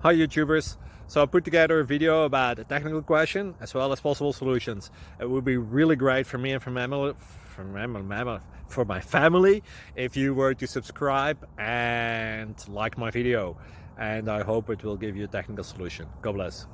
Hi YouTubers. So I put together a video about a technical question as well as possible solutions. It would be really great for me and for my family if you were to subscribe and like my video, and I hope it will give you a technical solution. God bless.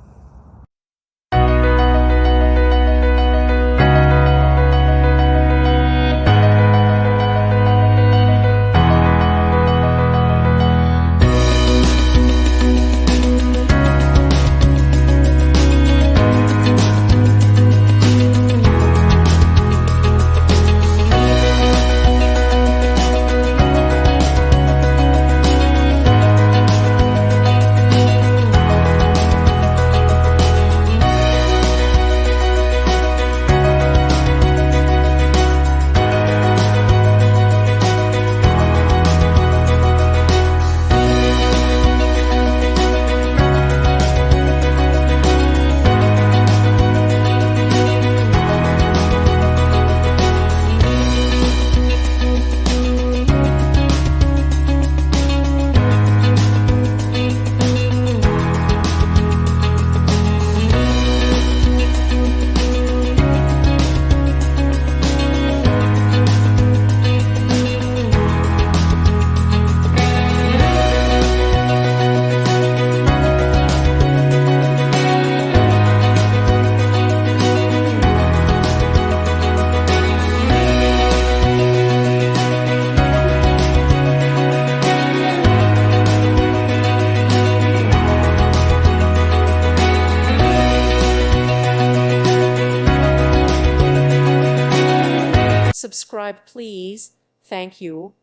Subscribe, please. Thank you.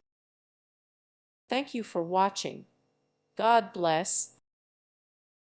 Thank you for watching. God bless.